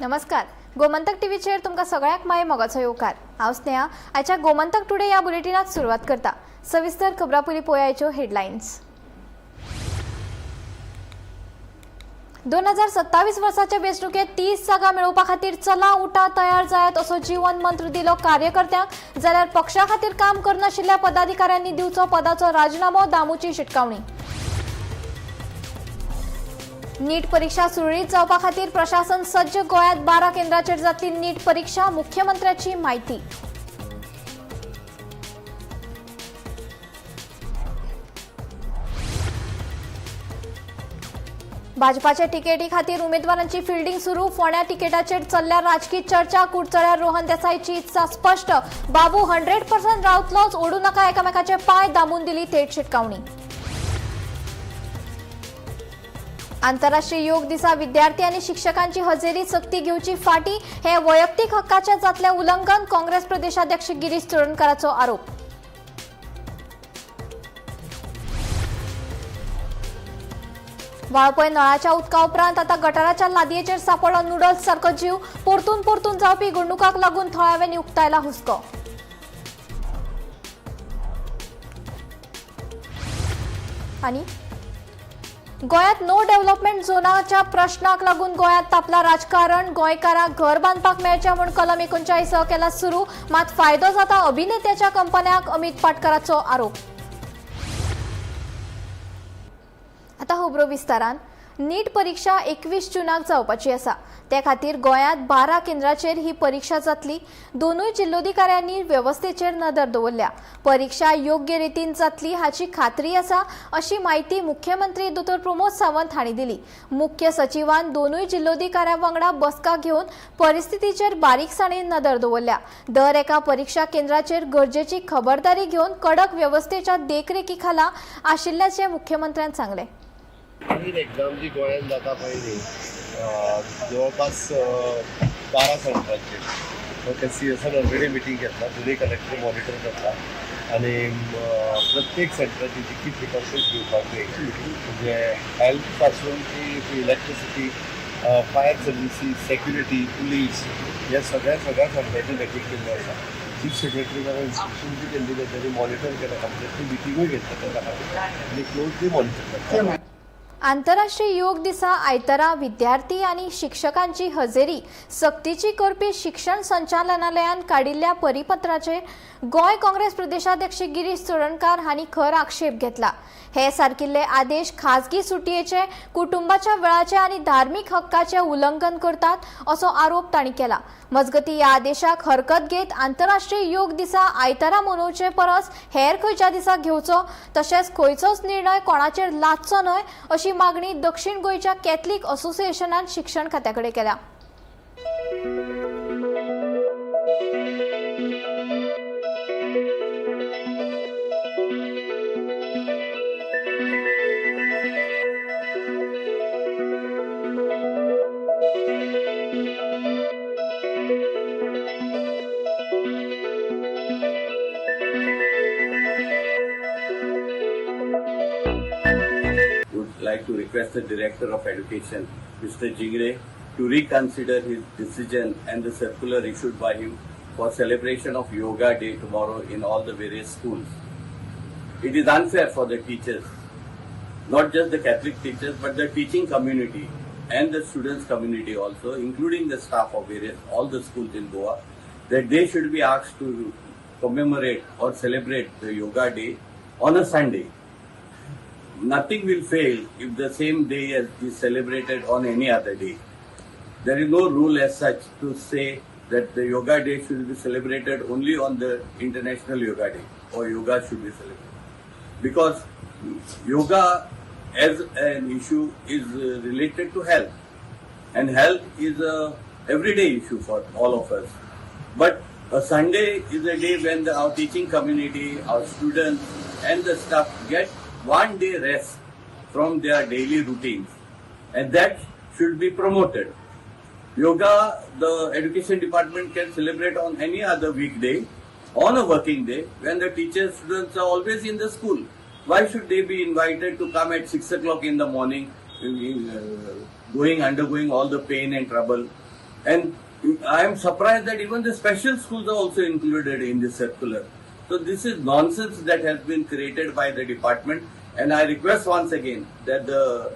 नमस्कार. गोमंतक टीव्हीचेर तुमकां सगळ्यांक माय मोगाचो येवकार. हांव स्नेहा. आयच्या गोमंतक टुडे ह्या बुलेटिनाक सुरवात करता. सविस्तर खबरां पयलीं पळोवयाच्यो हेडलायन्स. 2027 वर्साच्या वेंचणुकेत 30 जागा मेळोवपा खातीर चला उठा तयार जायात असो जीवन मंत्र दिलो कार्यकर्त्यांक. जाल्यार पक्षा खातीर काम करनाशिल्ल्या पदाधिकाऱ्यांनी दिवचो पदाचो राजीनामो, दामूची शिटकावणी. नीट परीक्षा सुरळीत जावपा खातीर प्रशासन सज्ज. गोंयांत 12 केंद्राचेर जातली नीट परीक्षा, मुख्यमंत्र्याची माहिती. भाजपाच्या तिकेटी खातीर उमेदवारांची फिल्डिंग सुरू. फोंड्या तिकेटाचेर चल्ल्या राजकीय चर्चा. कुडचड्यार रोहन देसाईची इत्सा स्पश्ट. बाबू 100% रावतलोच, ओडू नाका एकामेकाचे पाय, दामून दिली थेट शिटकावणी. आंतरराष्ट्रीय योग दिसा विद्यार्थी आणि शिक्षकांची हजेरी सक्ती घेवची फाटी. हे वैयक्तिक हक्काचे जातले उल्लंघन, काँग्रेस प्रदेशाध्यक्ष गिरीश चोडणकरांचो आरोप. वाळपय नळाच्या उदका उपरांत आता गटाराच्या लादयेचेर सापडलो नूडल्स सारको जीव. परतून जावपी घडणुकाक लागून थळाव्यांनी उक्तायला हुस्को. आणि गोंयांत नो डेव्हलपमेंट झोनाच्या प्रश्नाक लागून गोंयांत तापला राजकारण. गोंयकारांक घर बांदपाक मेळचें म्हूण कलम 39 केला सुरू. मात फायदो जाता अभिनेत्याच्या कंपन्यांक, अमित पाटकरांचो आरोप. आता खबरो विस्तारान. नीट परीक्षा 21 जूनाक जावपाची आसा. त्या खातीर गोंयांत 12 केंद्राचेर ही परीक्षा जातली. दोनूय जिल्लोधिकाऱ्यांनी वेवस्थेचेर नदर दवरल्या. परीक्षा योग्य रितीन जातली हाची खात्री आसा अशी माहिती मुख्यमंत्री डॉ. प्रमोद सावंत हांणी दिली. मुख्य सचिवान दोनूय जिल्लोधिकाऱ्यां वांगडा बसका घेवन परिस्थितीचेर बारीकसाणेन नदर दवरल्या. दर एका परीक्षा केंद्राचेर गरजेची खबरदारी घेवन कडक वेवस्थेच्या देखरेखी खाला आशिल्ल्याचें मुख्यमंत्र्यान सांगलें. एक्झाम जी गोंयांत जाता पळय जवळपास 12 सेंटरांचेर ते CSन ऑलरेडी मिटींग घेतला. दोनूय कलेक्टर मॉनिटर करता आणि प्रत्येक सेंटराची जी की प्रिकॉशन्स घेवपाक जाय म्हणजे हेल्थ पासून ती electricity, fire services, security, police ह्या सगळ्या सेंटरांची देखीक केल्ली आसा. चीफ सेक्रेटरी जाल्यार इन्स्ट्रक्शन बी केल्ली त्यांनी मॉनिटर केलं. कंप्लिटली मिटींगूय घेतली त्या खातीर आनी क्लोजली मॉनिटर करता. आंतरराष्ट्रीय योग दिसा आयतारा विद्यार्थी आणि शिक्षकांची हजेरी सक्तीची करपी शिक्षण संचालनालयान काडिल्ल्या परिपत्राचेर गोंय काँग्रेस प्रदेशाध्यक्ष गिरीश चोडणकार हांणी खर आक्षेप घेतला. हे सारकिल्ले आदेश खाजगी सुटयेचे, कुटुंबाच्या वेळाचे आणि धार्मिक हक्काचे उल्लंघन करतात असो आरोप तांणी केला. मजगती ह्या आदेशाक हरकत घेत आंतरराष्ट्रीय योग दिसा आयतारा मनोवचे परस हेर खंयच्या दिसा घेवचो, तशेंच खंयचोच निर्णय कोणाचेर लादचो न्हय अशी मागणी दक्षिण गोंयच्या कॅथलीक असोसिएशनान शिक्षण खात्याकडे केल्या. Like to request the Director of Education, Mr. Jingre, to reconsider his decision and the circular issued by him for celebration of Yoga Day tomorrow in all the various schools. It is unfair for the teachers, not just the Catholic teachers, but the teaching community and the students community also, including the staff of all the schools in Goa, that they should be asked to commemorate or celebrate the Yoga Day on a Sunday. Nothing will fail if the same day is celebrated on any other day. There is no rule as such to say that the Yoga Day should be celebrated only on the International Yoga Day or yoga should be celebrated. Because yoga as an issue is related to health and health is a everyday issue for all of us. But a Sunday is a day when our teaching community, our students and the staff get one day rest from their daily routines, and that should be promoted. Yoga, the education department can celebrate on any other weekday, on a working day, when the teachers, students are always in the school. Why should they be invited to come at 6 o'clock in the morning, undergoing all the pain and trouble And I am surprised that even the special schools are also included in this circular. So this is nonsense that has been created by the department, and I request once again that the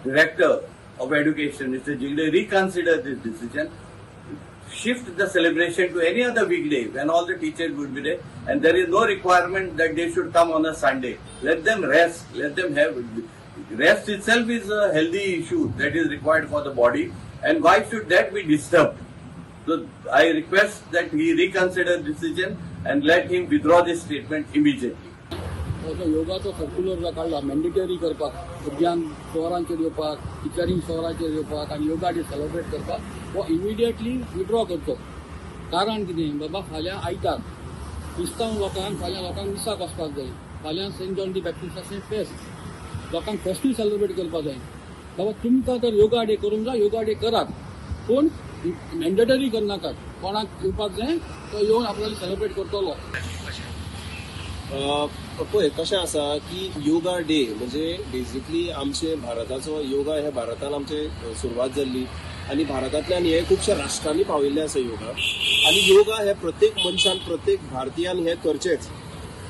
Director of Education, Mr. Jingde, reconsider this decision, shift the celebration to any other weekday when all the teachers would be there, and there is no requirement that they should come on a Sunday. Let them rest, let them have rest itself is a healthy issue that is required for the body, and why should that be disturbed? So I request that he reconsider decision and let him withdraw this statement immediately. योगाचो circular काढला mandatory करपाक भुरग्यांक शहरांचेर येवपाक टिचरींग शहराचेर येवपाक आनी yoga day celebrate करपाक हो immediately withdraw करचो. कारण कितें बाबा फाल्यां आयतार क्रिस्तांव लोकांक फाल्यां लोकांक मिसाक वचपाक जाय, फाल्यां सेंट जॉन दी बॅप्टिस्टाचें फेस्त लोकांक फेस्टूय सेलिब्रेट करपाक जाय. बाबा तुमकां तर योगा डे करूंक जाय, योगा डे करात, पूण मॅन्डेटरी करनाकात. कोणाक येवपाक जाय तो येवन आपल्याला सेलिब्रेट करतलो. पळय कशें आसा की योगा डे म्हणजे बेसिकली आमचे भारताचो योगा हे भारतान आमचे सुरवात जाल्ली आनी भारतांतल्यान हे खुबशा राष्ट्रांनी पावयल्ले आसा योगा. आनी योगा हे प्रत्येक मनशान प्रत्येक भारतीयान हे करचेच.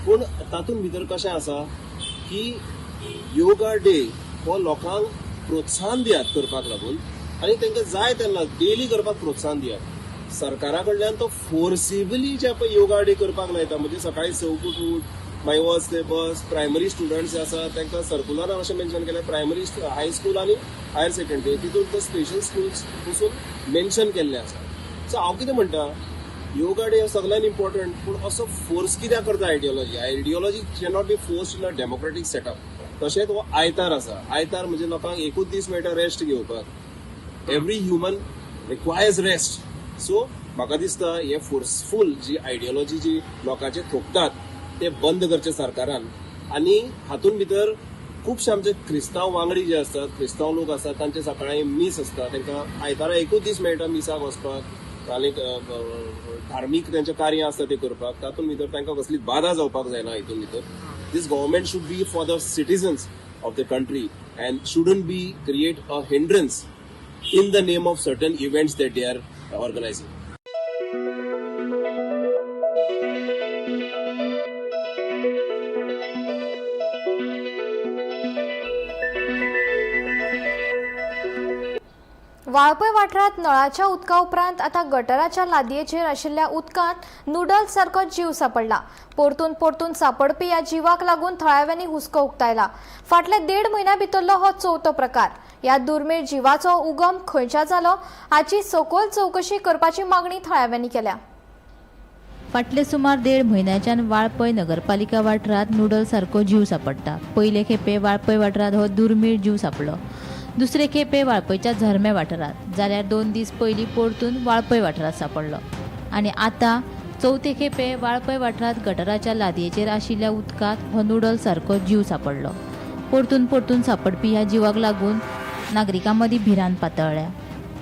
पूण तातूंत भितर कशें आसा की योगा डे हो लोकांक प्रोत्साहन दियात करपाक लागून आनी तांकां जाय तेन्ना डेली करपाक प्रोत्साहन दियात. सरकारा कडल्यान तो फोर्सिबली जे पळय योगा डे करपाक लायता म्हणजे सकाळी 6 उठ मागीर वच ते बस. प्रायमरी स्टुडंट्स जे आसा तांकां सर्कुलरान अशें मेन्शन केलें प्रायमरी हाय स्कूल आनी हायर सेकंडरी तितून ते स्पेशल स्कूल्स पसून मेन्शन केल्ले आसा. सो हांव कितें म्हणटा योगा डे सगळ्यान इम्पॉर्टंट पूण असो फोर्स कित्याक करता ideology can not be forced in a democratic setup. तशेंच हो आयतार आसा. आयतार म्हणजे लोकांक एकूच दीस मेळटा रेस्ट घेवपाक. Every human requires rest. So म्हाका दिसता हे फोर्सफूल जी आयडियोलॉजी जी लोकांचे थोपतात ते बंद करचे सरकारान. आनी हातूंत भितर खुबशे आमचे क्रिस्तांव वांगडी जे आसतात क्रिस्तांव लोक आसतात तांचे सकाळी मीस आसता तांकां आयतारा एकूच दीस मेळटा मिसाक वचपाक आनी धार्मीक तेंचें कार्य आसता तें करपाक. तातूंत भितर तांकां कसली बाधा जावपाक जायना. हितून भितर this government should be for the citizens of the country and shouldn't be create a hindrance in the name of certain events that they are organizing. Valpoi वाठारात नळाच्या उदका उपरांत आता गटराच्या लादयेचेर आशिल्ल्या उदकांत नूडल्स सारको जीव सापडला. परतून परतून सापडपी ह्या जिवाक लागून थळाव्यांनी हुस्को उक्तायला. फाटले 1.5 म्हयन्या भितरलो हो 4थो प्रकार. ह्या दुर्मीळ जिवाचो उगम खंयच्या जालो हाची सखोल चवकशी करपाची मागणी थळाव्यांनी केल्या. फाटले सुमार 1.5 म्हयन्याच्यान वाळपय नगरपालिका वाठारात नूडल्स सारको जीव सापडटा. पयले खेपे वाळपय वाठारात हो दुर्मीळ जीव सापडलो. दुसरे खेपे वाळपयच्या झरमे वाठारात जाल्यार 2 दीस पयलीं परतून वाळपय वाठारात सापडलो. आनी आतां 4थे खेपे वाळपय वाठारात गटराच्या लादयेचेर आशिल्ल्या उदकांत हो नूडल्स सारको जीव सापडलो. परतून परतून सापडपी ह्या जिवाक लागून नागरिकां मदीं भिरांत पातळ्ळ्या.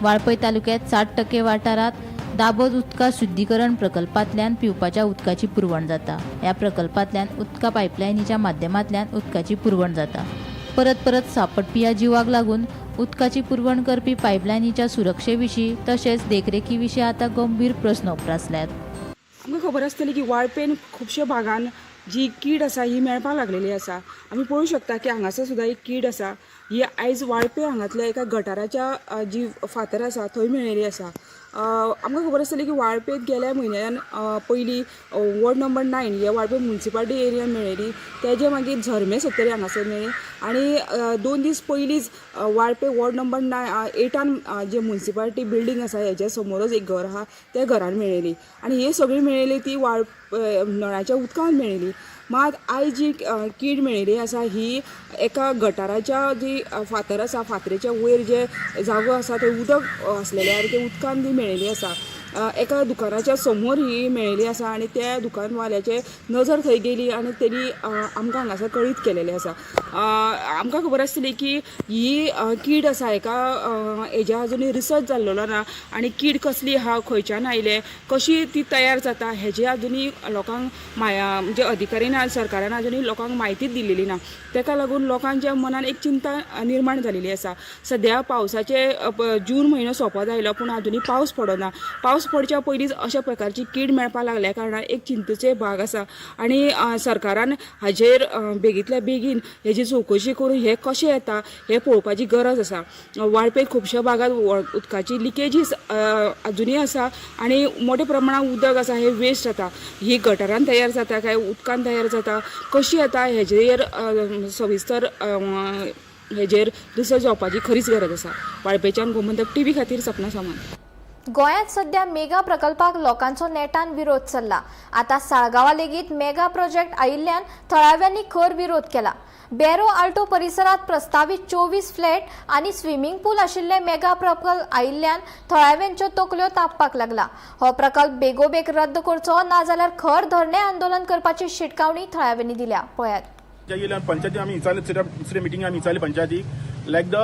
वाळपय तालुक्यांत 60% वाठारात दाबोज उदका शुद्धीकरण प्रकल्पांतल्यान पिवपाच्या उदकाची पुरवण जाता. ह्या प्रकल्पांतल्यान उदका पायपलायनीच्या माध्यमांतल्यान उदकाची पुरवण जाता. परत परत सापडपी ह्या जिवाक लागून उदकाची पुरवण करपी पायपलायनीच्या सुरक्षे विशीं तशेंच देखरेखी विशीं आतां गंभीर प्रस्न उपरासल्यात. आमकां खबर आसतली की वाळपेन खुबशे भागान जी कीड आसा ही मेळपाक लागलेली आसा. आमी पळोवंक शकता की हांगासर सुद्दां एक कीड आसा. ही आयज वाळपे हांगातल्या एका गटाराच्या जी फातर आसा थंय मेळिल्ली आसा. आमकां खबर आसतली की वाळपेत गेल्या म्हयन्यान पयलीं वॉर्ड नंबर 9 हे वाळपे म्युन्सिपालिटी एरियान मेळिल्ली. तेजे मागीर झरमे सत्तरी हांगासर मेळ्ळी. आनी 2 दीस पयलींच वाळपे वॉर्ड नंबर 8 जे म्युन्सिपालिटी बिल्डींग आसा हेज्या समोरच एक घर आहा त्या घरान मेळिल्ली. आनी हे सगळी मेळिल्ली ती नळाच्या उदकान मेळिल्ली. मात आयज जी कीड मेळिल्ली आसा ही एका गटाराच्या जी फातर आसा फातरेच्या वयर जे जागो आसा थंय उदक आसलेल्यार ते उदकान ती मेळिल्ली आसा. एका दुकानाच्या समोर ही मेळिल्ली आसा आनी त्या दुकानवाल्याचे नजर थंय गेली आनी तेणी आमकां हांगासर कळीत केलेलें आसा. आमकां खबर आसतली की ही कीड आसा हेज्या अजुनूय रिसर्च जाल्लो ना आनी कीड कसली आहा खंयच्यान आयले कशी ती तयार जाता हेजे अजुनूय लोकांक म्हणजे अधिकाऱ्यांनी सरकारान अजुनूय लोकांक म्हायतीच दिलेली ना. ताका लागून लोकांच्या मनान एक चिंता निर्माण जालेली आसा. सध्या पावसाचे जून म्हयनो सोंपत आयलो पूण अजुनूय पावस पडना. पावस पडच्या पयलींच अशा प्रकारची कीड मेळपाक लागल्या कारणान एक चिंतेचे भाग आसा आनी सरकारान हाजेर बेगींतल्या बेगीन हेजी चवकशी करून हे कशें येता हे पळोवपाची गरज आसा. वाळपेत खुबश्या भागात उदकाची लिकेजीस अजुनूय आसा आनी मोठ्या प्रमाणात उदक आसा हे वेस्ट जाता. ही गटारान तयार जाता काय उदकान तयार जाता कशी येता हेजेर सविस्तर हेजेर दुसरें जावपाची खरीच गरज आसा. वाळपेच्यान गोमंतक टीव्ही खातीर सपना सामंत. गोंयांत सध्या मेगा प्रकल्पाक लोकांचो नेटान विरोध चल्ला. आता साळगांवा लेगीत मेगा प्रोजेक्ट आयिल्ल्यान थळाव्यांनी खर विरोध केला. बेरो आल्टो परिसरात प्रस्तावित 24 फ्लॅट आणि स्विमींग पूल आशिल्ले मेगा प्रकल्प आयिल्ल्यान थळाव्यांच्यो तकल्यो तापपाक लागला. हो प्रकल्प बेगोबेग रद्द करचो नाजाल्यार खर धरणे आंदोलन करपाची शिटकावणी थळाव्यांनी दिल्या. पळयात. पंचायती आमी विचारले दुसरे मिटींग आमी विचारले पंचायतीक लायक द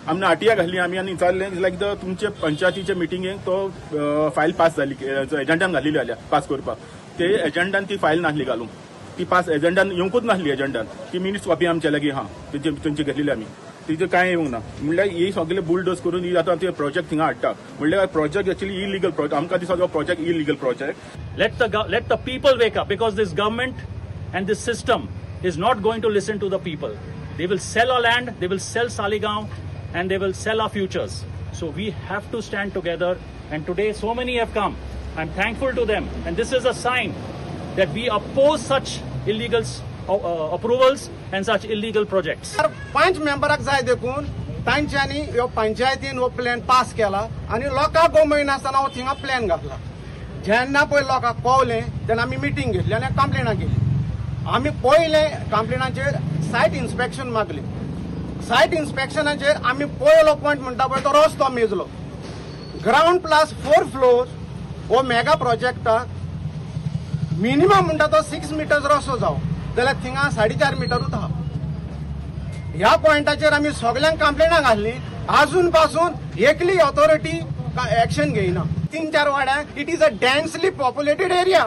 आमने आरटीआय घातली आमी आनी विचारले लायक द तुमचे पंचायतीचे मिटींगेक तो फायल पास जाली एजंडान घाल्लेली जाल्या पास करपाक. ते एजंडान ती फायल नासली घालूंक. ती पास एजंडान येवंकूच नासली एजंडान. ती मिनिट्स कॉपी आमच्या लागीं हा तेंची घेतलेली आमी तिचे कांय येवंक ना. म्हणल्यार ही सगळे बुलडोज करून ही आतां ते प्रोजेक्ट थिंगा हाडटा. म्हणल्यार प्रोजेक्ट एक्चुअली इलिगल प्रोजेक्ट. आमकां दिसता तो project illegal project. Let the people wake up, because this government and this system is not going to listen to the people. They will sell our land, they will sell Saligaon, and they will sell our futures. So we have to stand together, and today so many have come. I'm thankful to them, and this is a sign that we oppose such illegal approvals and such illegal projects. 5 मेंबराक जाय देखून तांच्यांनी ह्यो पंचायतीन हो plan pass केला आनी लोकांक 2 म्हयने आसतना हो थिंगा प्लॅन घातला. जेन्ना पळय लोकांक कळलें तेन्ना आमी मिटींग घेतली आनी कंप्लेनां केली. आमी पयले कंप्लेनाचेर सायट इन्स्पेक्शन मागली. सायट इन्स्पेक्शनाचेर आमी पयलो पॉयंट म्हणटा पळय तो रस्तो मेजलो. ग्राउंड प्लस 4 फ्लोर हो मेगा प्रोजेक्टाक मिनिमम म्हणटा तो 6 मिटर्स रस्तो जावं जाल्यार थिंगा 4.5 मिटरूच आहा. ह्या पॉयंटाचेर आमी सगळ्यांक कंप्लेनां घातली. अजून पासून एकली ऑथॉरिटी एक्शन घेयना. 3-4 वाड्यांक it is a densely populated area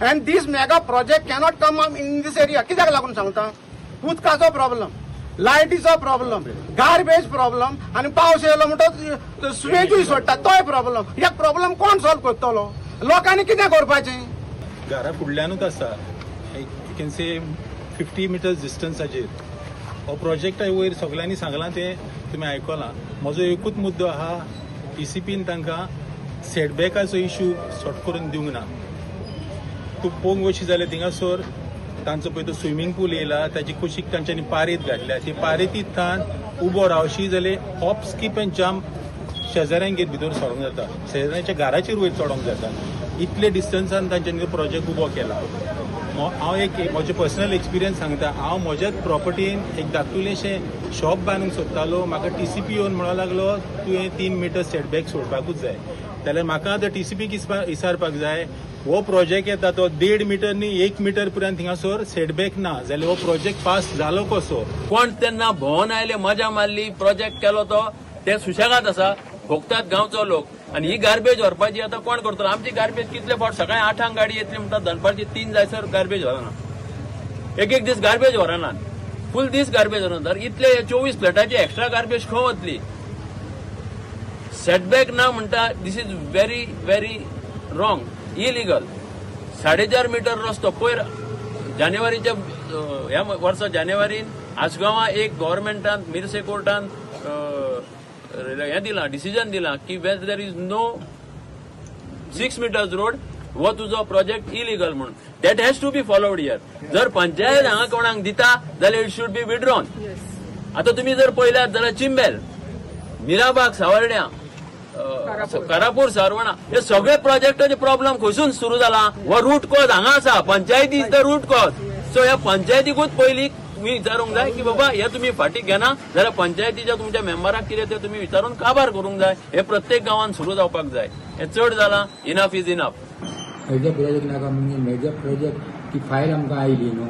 and this mega project cannot come up in this area. कित्याक लागून सांगता? उदकाचो प्रॉब्लम, लायटीचो प्रॉब्लम, गार्बेज प्रॉब्लम आनी पावस येयलो म्हणटा स्वेजूय सोडटा तोय प्रॉब्लम. ह्या प्रॉब्लम कोण सॉल्व करतलो? लोकांनी कितें करपाचें? घरा फुडल्यानूच आसा. यू कॅन से 50 मिटर्स डिस्टन्साचेर हो प्रोजेक्ट वयर सगळ्यांनी सांगलां ते तुमी आयकलां. म्हजो एकूच मुद्दो आहा, टीसीपीन तांकां सेटबॅकाचो इश्यू सॉर्ट करून दिवंक ना. तूं पळोवंक वची जाल्यार थिंगासर तांचो पळय तो स्विमींग पूल येयला ताची कुशीक तांच्यांनी पारेत घातल्या. ती पारेतीत तान उबो रावशी जाल्यार हॉप स्कीप एंड जम्प शेजाऱ्यांगेर भितर सोडूंक जाता. शेजाऱ्यांच्या घराचेर वयर चडोंक जाता. इतले डिस्टन्सान तांच्यांनी प्रोजेक्ट उबो केला. हांव एक म्हजें पर्सनल एक्सपिरियन्स सांगता. हांव म्हज्याच प्रॉपर्टीन एक धाकटुलेशें शॉप बांदूंक सोदतालो. म्हाका टीसीपी येवन म्हणूंक लागलो तुवें 3 मिटर सेटबॅक सोडपाकूच जाय. जाल्यार म्हाका आतां टीसीपीक विचारपाक जाय हो प्रोजेक्ट येता तो 1.5 मिटर न्ही 1 मिटर पर्यंत थिंगासर सेटबॅक ना जाल्यार हो प्रोजेक्ट पास जालो कसो? कोण तेन्ना भोंवन आयले, मजा मारली, प्रोजेक्ट केलो तो ते सुशेगाद आसा, भोगतात गांवचो लोक. आनी ही गार्बेज व्हरपाची आतां कोण करतलो? आमची गार्बेज कितले फावट सकाळी 8 गाडी येतली म्हणटा दनपारची 3 जायसर गार्बेज व्हरना. एक दीस गार्बेज व्हरना, फूल दीस गार्बेज व्हरना. इतले 24 फ्लॅटाची एक्स्ट्रा गार्बेज खंय वतली? सेटबॅक ना म्हणटा this is very very wrong, illegal. 4.5 metre रस्तो पयर जानेवारीच्या ह्या वर्सा जानेवारीन आसगांवां एक गव्हर्मेंटान मिरसे कोर्टान हें दिलां, डिसिजन दिलां की where there is no 6 meters road हो तुजो प्रोजेक्ट इलिगल म्हणून. That has to be followed here. जर पंचायत हांगा कोणाक दिता जाल्यार इट शूड बी विड्रॉन. आतां तुमी जर पळयल्यात जाल्यार चिंबेल, मिराबाग, सावर्ड्या, कारापूर, सारवणा हे सगळे प्रोजेक्टाचे प्रॉब्लेम खंयसून सुरू जाला? हो रूट कॉज हांगा आसा. पंचायती is the root cause. So ह्या पंचायतीकूच पयलीं तुम्ही विचारूंक जाय की बाबा हे तुम्ही फाटीक घेना जाल्यार पंचायतीच्या तुमच्या मेंबराक कितें ते तुम्ही विचारून काबार करूंक जाय. हे प्रत्येक गांवांत सुरू जावपाक जाय. हे चड जालां. Enough is enough. Major project नाका म्हणजे मेजर प्रोजेक्ट ती फायल आमकां आयली न्हू,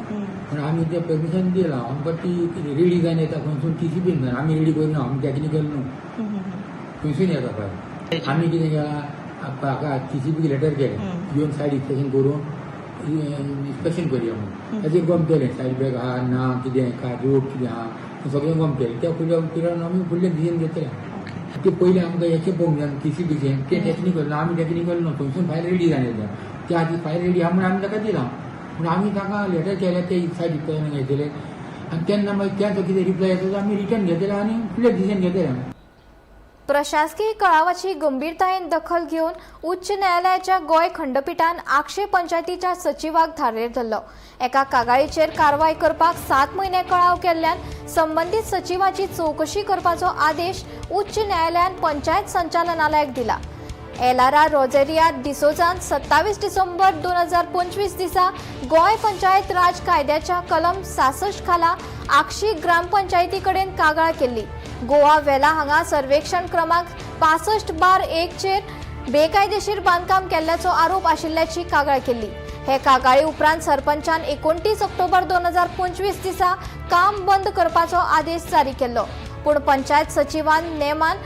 पण आमी तें परमिशन दिलां. आमकां ती रेडी जावन येता खंयसून टीसीपीन जाय. आमी रेडी करिना, आमी टॅक्निकल न्हू, खंयसून येता फायल. आमी कितें केलां, टीसीपीक लेटर केलें येवन सायड इन्स्पेक्शन करून इन्स्पेक्शन करया म्हणून ताजेर गमतलें सायड बॅग आहा ना कितें काय रोड कितें आहा सगळें गमतलें त्या पिरियडान आमी फुडलें डिसिजन घेतलें. ते पयलीं आमकां हेचें पळोवंक जाय TCBचें तें टॅक्निकल ना आमी टॅक्निकल न्हू थंयसून फायल रेडी जालें ते आधी फायल रेडी आहा म्हणून आमी ताका दिलां पूण आमी ताका लेटर केलें ते सायड घेतलें आनी तेन्ना मागीर तेंचो कितें रिप्लाय येता तो आमी रिटर्न घेतलें आनी फुडलें डिसिजन घेतलें. प्रशासकीय कळावाची गंभीरतायेन दखल घेवन उच्च न्यायालयाच्या गोंय खंडपीठान आक्षे पंचायतीच्या सचिवाक धारेर धरलो. एका कागाळीचेर कारवाय करपाक 7 म्हयने कळाव केल्ल्यान संबंधीत सचिवाची चौकशी करपाचो आदेश उच्च न्यायालयान पंचायत संचालनालयाक दिला. एलारा रोझेरिया डिसोजान 27 डिसेंबर 2025 दिसा गोंय पंचायत राज कायद्याच्या कलम 66 खाला आक्षी ग्रामपंचायती कडेन कागाळ केल्ली. गोवा वेला हांगा सर्वेक्षण क्रमांक 65/1 चेर बेकायदेशीर बांदकाम केल्ल्याचो आरोप आशिल्ल्याची कागाळ केल्ली. हे कागाळी उपरांत सरपंचान 29 ऑक्टोबर 2025 दिसा काम बंद करपाचो आदेश जारी केल्लो. पूण पंचायत सचिवान नेमान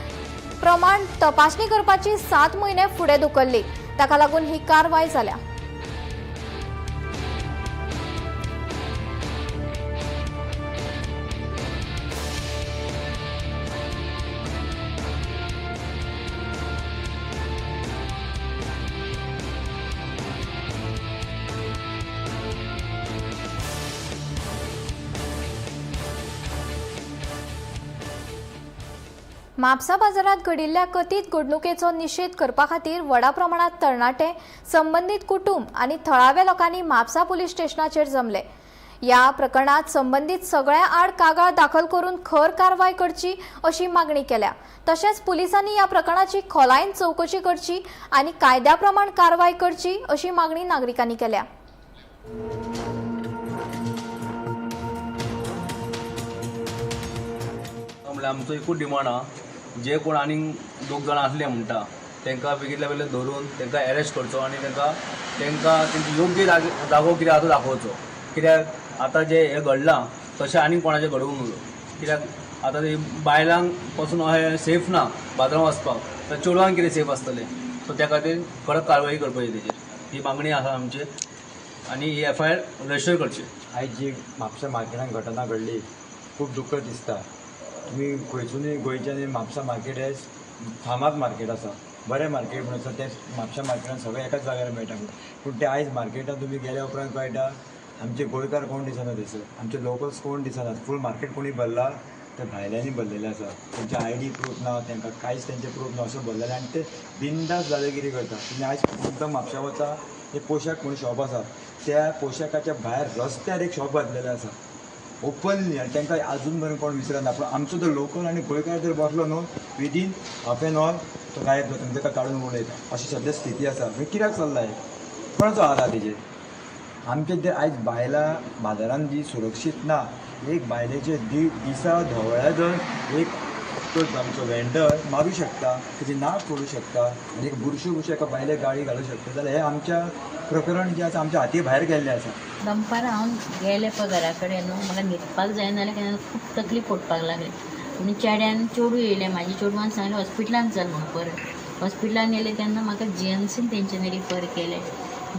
प्रमाण तपासणी करपाची 7 म्हयने फुडें धुकल्ली. ताका लागून ही कारवाय जाल्या. म्हापसा बाजारात घडिल्ल्या कथीत घडणुकेचो निषेध करपा खातीर व्हडा प्रमाणात तरणाटे, संबंधीत कुटुंब आनी थळाव्या लोकांनी म्हापसा पुलीस स्टेशनाचेर जमले. या प्रकरणात संबंधीत सगळ्या आड कागाळ दाखल करून खर कारवाय करची अशी मागणी केल्या. तशेंच पुलिसांनी या प्रकरणाची खोलायेन चौकशी करची आनी कायद्या प्रमाण कारवाय करची अशी मागणी नागरिकांनी केल्या. आमचो एकूच डिमांड आहा, जे कोण आनीक 2 जाण आसले म्हणटा तांकां बेगीतल्या बेगीन धरून तांकां अरेस्ट करचो आनी तांकां योग्य जागो कितें आसा तो दाखोवचो. कित्याक आतां जे हें घडलां तशें आनीक कोणाचें घडोवंक नजो. कित्याक आतां बायलांक पासून अशें सेफ ना बाजारांत वचपाक, तर चेडवांक कितें सेफ आसतलें. सो त्या खातीर कडक कारवाई करपाची तेजेर ही मागणी आसा आमची आनी ही FIR रजिस्टर करची. आयज जी म्हापसा मार्केटान घटना घडली खूब दुख्खद दिसता. तुमी खंयसूनय गोंयच्यान म्हापसा मार्केट हे फामाद मार्केट आसा, बरें मार्केट म्हणून आसा. तें म्हापसा मार्केटान सगळें एकाच जाग्यार मेळटा पूण ते आयज मार्केटान तुमी गेल्या उपरांत कळटा आमचे गोंयकार कोण दिसना थंयसर, आमचे लोकल्स कोण दिसना. फूल मार्केट कोणी भरला ते भायल्यांनी भरलेले आसा. तेंचे ID प्रूफ ना, तांकां कांयच तेंचे प्रूफ ना अशें भरलेले आनी ते बिंदास दादागिरी करता. तुमी आयज तुमकां म्हापशा वचा एक पोशाक म्हणून शॉप आसा, त्या पोशाकाच्या भायर रस्त्यार एक शॉप घातलेलें आसा ओपनली आनी तांकां आजून मेरेन कोण विसरना. पूण आमचो जर लोकल आनी गोंयकार जर बसलो न्हू विदीन हाफ एन आवर तो गायब जाता, तांकां काडून उडयता. अशी सद्या स्थिती आसा. मागीर कित्याक चल्ला हे, कोणाचो हात आहा तेजेर. आमचे जे आयज बायलां बाजारांत जी सुरक्षीत ना, एक बायलेचे दिसा धवळ्या जर एक तो आमचो वेंडर मारूं शकता, तेजी नाक फोडूं शकता आनी एक बुरशी एका बायलेक गाळी घालूं शकता, जाल्यार हें आमच्या प्रकरण जें आसा आमच्या हाती भायर गेल्लें आसा. दनपार हांव गेलें पगारा कडेन न्हू, म्हाका न्हिदपाक जायना जाल्यार केन्ना खूब तकलीफ पडपाक लागली. आनी चेड्यान चेडूं येयलें, म्हाज्या चेडवान सांगलें हॉस्पिटलान चल म्हणून परत. हॉस्पिटलान येयलें तेन्ना म्हाका GMCन तेंच्यांनी रिफर केलें.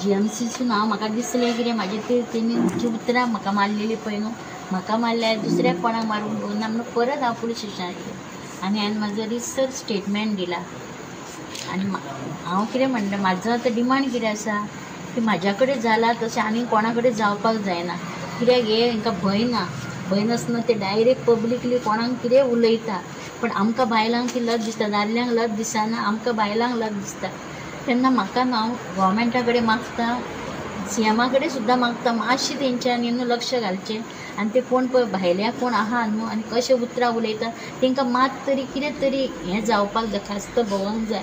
GMCसून म्हाका दिसलें कितें म्हाजे तेणी जी उतरां म्हाका मारलेलीं पळय न्हू, म्हाका मारल्यार दुसऱ्याक कोणाक मारूंक दवरना म्हणून परत हांव पुलीस स्टेशनार गेलें आनी हांवें म्हाजो रिसर स्टेटमेंट दिला. आनी हांव कितें म्हणटा, म्हाजो आतां डिमांड कितें आसा की म्हाज्या कडेन जाला तशें आनी कोणा कडेन जावपाक जायना. कित्याक हे हांकां भंय ना, भंय नासतना ते डायरेक्ट पब्लिकली कोणाक कितें उलयता. पण आमकां बायलांक ती लज दिसता, दादल्यांक लज दिसना, आमकां बायलांक लज दिसता. तेन्ना म्हाका हांव गोवोरमेंटा कडेन मागता, CMा कडेन सुद्दां मागता मातशें तेंच्यांनी न्हू लक्ष घालचें आनी ते कोण पळय भायल्या कोण आहा न्हू आनी कशें उतरां उलयता तेंकां मात तरी कितें तरी हें जावपाक जाय, खास्त भोवंक जाय.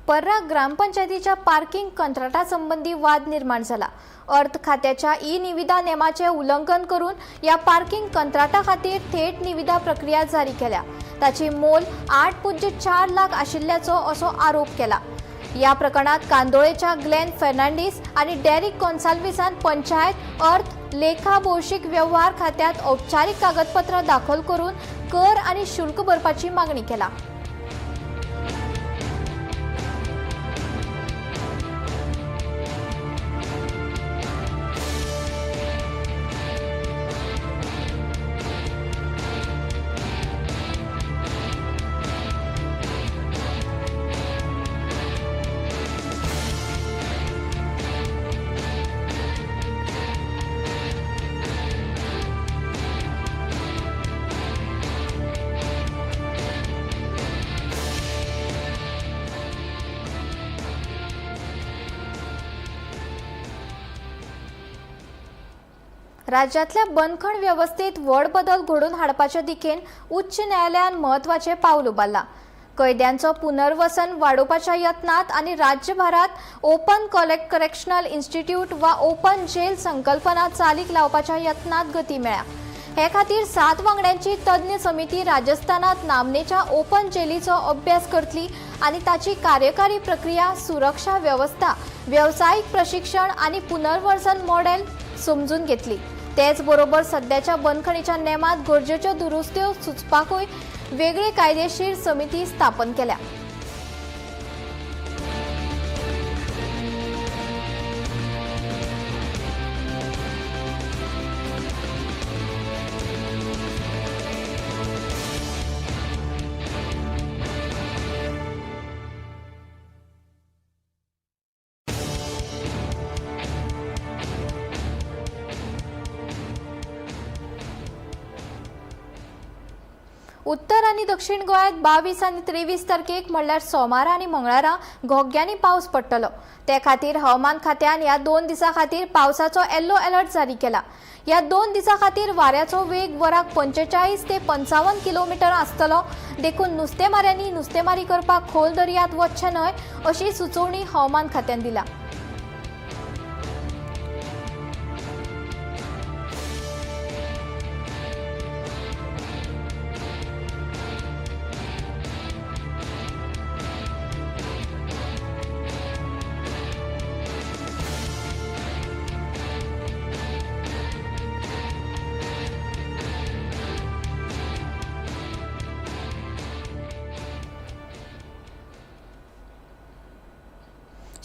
पर्रा ग्रामपंचायतीच्या पार्किंग कंत्राटा संबंधी वाद निर्माण झाला. अर्थ खात्याच्या निविदा नेमाचे उल्लंघन करून या पार्किंग कंत्राटा खातीर थेट निविदा प्रक्रिया जारी केल्या. ताची मोल 8.4 लाख आशिल्ल्याचो असो आरोप केला. या प्रकरणात कांदोळेच्या ग्लेन फर्नांडीस आणि डेरिक कॉन्साल्विसान पंचायत, अर्थ, लेखा, भौशीक व्यवहार खात्यात औपचारिक कागदपत्र दाखल करून कर आणि शुल्क भरपाची मागणी केला. राज्यातल्या बंदखण व्यवस्थेत व्हड बदल घडोवन हाडपाचे दिकेन उच्च न्यायालयान महत्वाचे पाऊल उबारला. कैद्यांचो पुनर्वसन वाडोवपाच्या यत्नात आनी राज्यभरात ओपन करेक्शनल इन्स्टिट्यूट वा ओपन जेल संकल्पना चालीक लावपाच्या यत्नात गती मेळ्ळ्या. हे खातीर 7 वांगड्यांची तज्ञ समिती राजस्थानात नामनेच्या ओपन जेलीचो अभ्यास करतली आनी ताची कार्यकारी प्रक्रिया, सुरक्षा व्यवस्था, व्यावसायिक प्रशिक्षण आनी पुनर्वसन मॉडेल समजून घेतली. तेच बरोबर सध्याच्या बंदखणीच्या नेमात गरजेच्यो दुरुस्त्यो सुचपाकूय वेगळे कायदेशीर समिती स्थापन केल्या. उत्तर आणि दक्षिण गोंयात 22 आणि 23 तारखेक म्हणल्यार सोमारा आणि मंगळारा घोग्यांनी पावस पडटलो. ते खातीर हवामान खात्यान ह्या 2 दिसां खातीर पावसाचो येलो अलर्ट जारी केला. ह्या 2 दिसां खातीर वाऱ्याचो वेग वराक 45 ते 55 किलोमीटर आसतलो. देखून नुस्तेमाऱ्यांनी नुस्तेमारी करपाक खोल दर्यांत वचचें न्हय अशी सुचोवणी हवामान खात्यान दिला.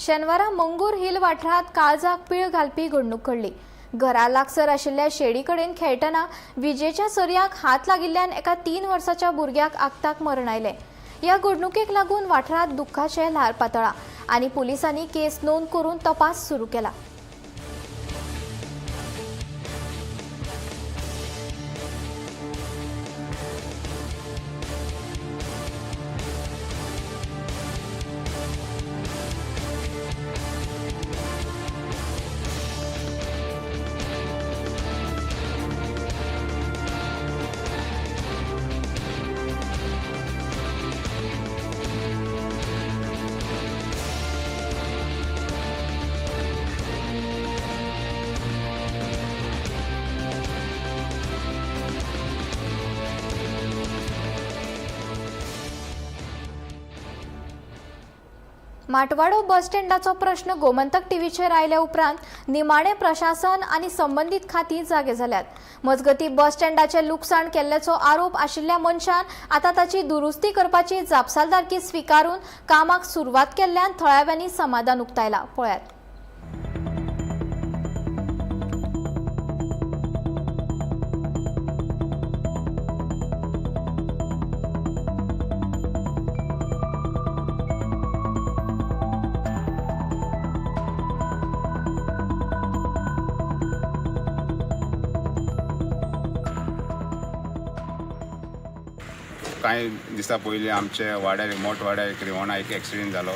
शेनवारा मंगूर हिल वाठारात काळजाक पीळ घालपी घडणूक घडली. घरा लागसर आशिल्ल्या शेडी कडेन खेळटना विजेच्या सरयाक हात लागिल्ल्यान एका 3 वर्साच्या भुरग्याक आगताक मरण आयलें. ह्या घडणुकेक लागून वाठारात दुख्खाचे ल्हार पातळ्ळा आनी पुलिसांनी केस नोंद करून तपास सुरू केला. माटवाडो बस स्टँडाचो प्रश्न गोमंतक टीव्हीचेर आयल्या उपरांत निमाणे प्रशासन आनी संबंधीत खातीं जागे जाल्यात. मजगतीं बस स्टँडाचे लुकसाण केल्ल्याचो आरोप आशिल्ल्या मनशान आतां ताची दुरुस्ती करपाची जापसालदारकी स्विकारून कामाक सुरवात केल्ल्यान थळाव्यांनी समाधान उक्तायलां. पळयात. कांय दिसा पयलीं आमचे वाड्यार मोठ वाड्यार रिवोणा एक एक्सिडेंट जालो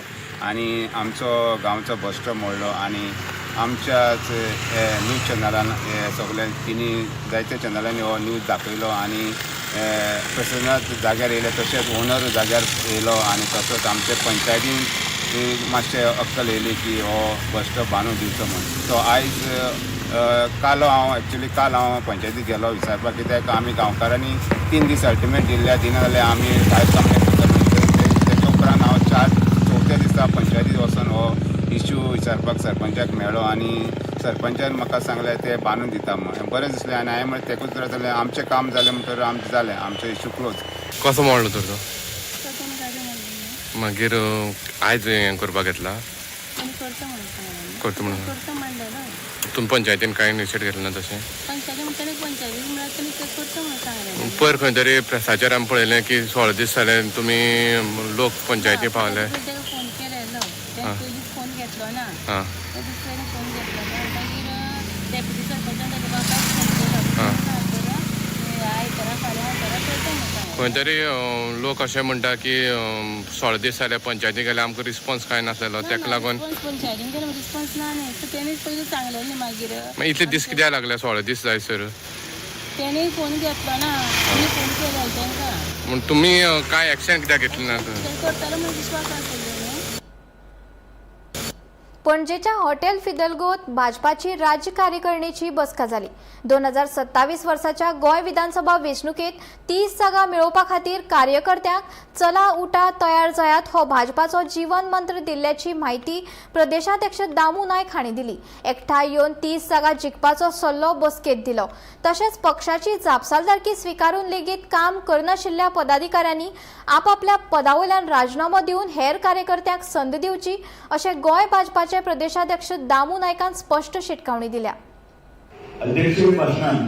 आनी आमचो गांवचो बस स्टॉप मोडलो आनी आमच्याच न्यूज चॅनलान सगळे तिनी जायत्या चॅनलांनी हो न्यूज दाखयलो आनी प्रशासनात जाग्यार येयले तशेंच ओनर जाग्यार येयलो आनी तसोच आमचे पंचायतीन मातशें अक्कल येयली की हो बस स्टॉप बांदून दिवचो म्हणून. सो आयज काल हांव पंचायतीक गेलो विचारपाक कित्याक आमी गांवकारांनी 3 दीस अल्टिमेट दिल्ल्या दिना जाल्यार आमी सायब कंप्लेन करता. तेच्या उपरांत हांव 4-4थ्या दिसा पंचायतीक वचून हो इश्यू विचारपाक सरपंचाक मेळ्ळो आनी सरपंचान म्हाका सांगलें ते बांदून दिता म्हणून. बरें दिसलें आनी हांवें म्हणलें तेकूच तर जालें आमचें काम जालें म्हणटकर आमचें जालें, आमचो इश्यू क्लोज. कसो मोडलो तर तो मागीर आयज हें करपाक येतला करता म्हणून तुमी पंचायतीन कांय इनिशिएट घेतलें ना तशें पयर खंय तरी प्रेसाचेर आमी पळयलें की 16 दीस जाले तुमी लोक पंचायती पावले. खंय तरी लोक अशें म्हणटा की 16 दीस जाले पंचायती गेले आमकां रिस्पॉन्स कांय नासलेलो तेका लागून पंचायतीन केलो रिस्पॉन्स ना न्ही सो तेणेच पयलीं सांगलेलें मागीर इतले दीस कित्याक लागले 16 दीस जायसर तेणेय फोन घेतलो ना आमी फोन केलो तांकां म्हण तुमी कांय एक्शन कित्याक घेतलें ना ते करतलो म्हण विश्वास आसलो न्ही पणजेच्या हॉटेल फिदलगोत भाजपाची राज्य कार्यकारिणीची बसका जाली. 2027 वर्साच्या गोंय विधानसभा वेंचणुकेत 30 जागा मेळोवपा खातीर कार्यकर्त्यांक चला उठा तयार जायात हो भाजपाचो जीवन मंत्र दिल्ल्याची माहिती प्रदेशाध्यक्ष दामू नायक हांणी दिली. एकठांय येवन 30 जागा जिखपाचो सल्लो बसकेत दिलो. तशेंच पक्षाची जापसालदारकी स्विकारून लेगीत काम करनाशिल्ल्या पदाधिकाऱ्यांनी आपापल्या पदावयल्यान राजीनामो दिवन हेर कार्यकर्त्यांक संद दिवची अशें गोंय भाजपाचे प्रदेशाध्यक्ष दामू नायकान स्पष्ट शिटकावणी दिल्या. अध्यक्षीय भाशणान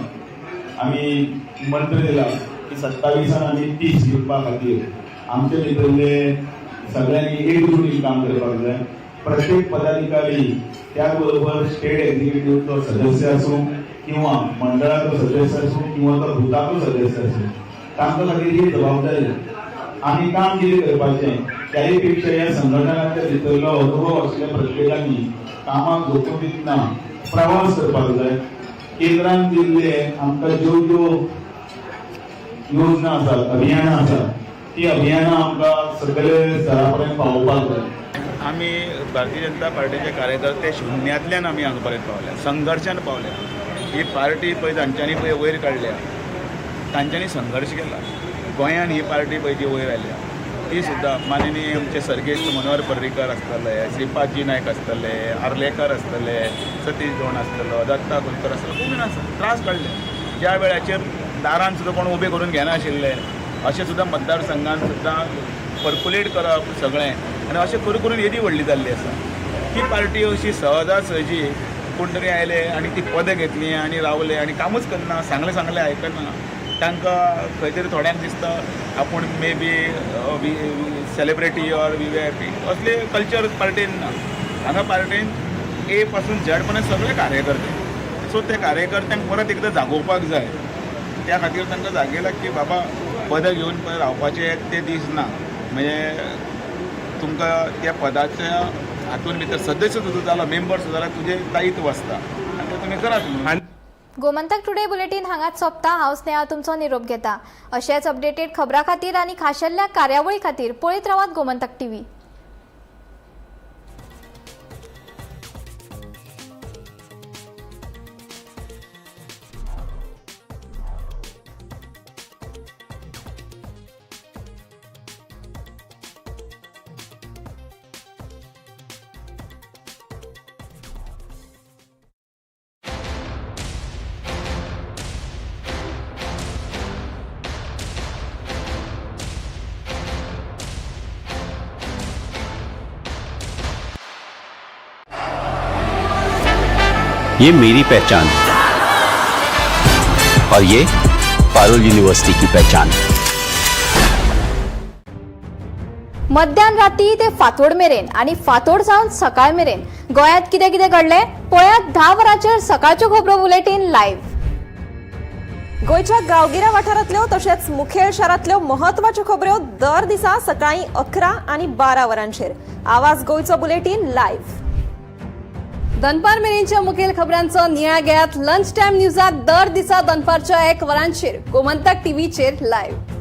आमी मंत्र दिला की 27 आनी 30 घेवपा खातीर आमचे भितरले सगळ्यांनी एकजुटीन काम करपाक जाय. प्रत्येक पदाधिकारी त्या बरोबर स्टेट एक्झिक्युटिव्हचो सदस्य आसूं किंवा मंडळाचो सदस्य आसूं किंवा तो भुताचो सदस्य आसूं तांचे खातीर ही जबाबदारी आनी काम कितें करपाचें त्याही पेक्षा या संघटनाच्या भितरलो अनुभव असलेल्या प्रत्येकांनी कामाक झोपून दितना प्रवास करपाक जाय. केंद्रान दिल्ले आमकां ज्यो ज्यो योजना आसात अभियानां आसात ती अभियानां आमकां सगळे स्तरा पर्यंत पावोवपाक जाय. आमी भारतीय जनता पार्टीचे कार्यकर्ते शुन्यांतल्यान आमी हांगा पर्यंत पावल्या, संघर्शान पावल्या. ही पार्टी पळय तांच्यांनी पळय वयर काडल्या, तांच्यांनी संघर्श केला. गोंयान ही पार्टी पळय जी वयर आयल्या ती सुद्दां माननीय आमचे सर्गेस्त मनोहर पर्रीकर आसतले, श्रीपादजी नायक आसतले, आर्लेकर आसतले, सतीश धोण आसतलो, दत्ता कुलकर आसतलो, खूब जाण आसा त्रास काडले. ज्या वेळाचेर दारान सुद्दां कोण उबे करून घेनाशिल्ले अशें सुद्दां मतदारसंघान सुद्दां पर्कुलेट करप सगळें आनी अशें करून करून येदी व्हडली जाल्ली आसा. ही पार्टी अशी सहजासहजी कोण तरी आयले आनी ती पदां घेतली आनी रावले आनी कामूच करना, सांगलें आयकना. तांकां खंय तरी थोड्यांक दिसता आपूण may be celebrity or VVIP असले कल्चर पार्टीन ना. हांगा पार्टीन ए पासून झेड पर्यंत सगळे कार्यकर्ते. सो ते कार्यकर्त्यांक परत एकदां जागोवपाक जाय. त्या खातीर तांकां जागयला की बाबा पदां घेवन पळय रावपाचे ते दीस ना. म्हणजे तुमकां त्या पदाच्या हातून भितर सदस्य सुद्दां जाला, मेंबर सुद्दां जाला, तुजें दायित्व आसता आनी तें तुमी करात. गोमंतक टुडे बुलेटिन हांगाच सोंपता. हांव स्नेहा तुमचो निरोप घेता. अशेंच अपडेटेड खबरां खातीर आनी खाशेल्ल्या कार्यावळी खातीर पळयत रावात गोमंतक TV. ये मेरी पहचान और ये पारुल यूनिवर्सिटी की पहचान. मध्यान राती ते फातोड मेरेन आणि फातोड सावन सकाळ मेरेन गोंयांत कितें कितें घडलें पळयात 10 वरांचेर सकाळच्यो खबरो बुलेटिन लायव्ह. गोयच्या गांवगिऱ्या वाठारांतल्यो तशेंच मुखेल शारांतल्यो महत्वाच्यो खबरो दर दिसा सकाळीं 11 आनी 12 वरांचेर. आवाज गोंयचो बुलेटिन लायव्ह. दनपार मेरेनच्या मुखेल खबरांचो नियाळ घेयात लंच टायम न्यूजाक दर दिसा दनपारच्या 1 वरांचेर गोमंतक TVचेर लायव्ह.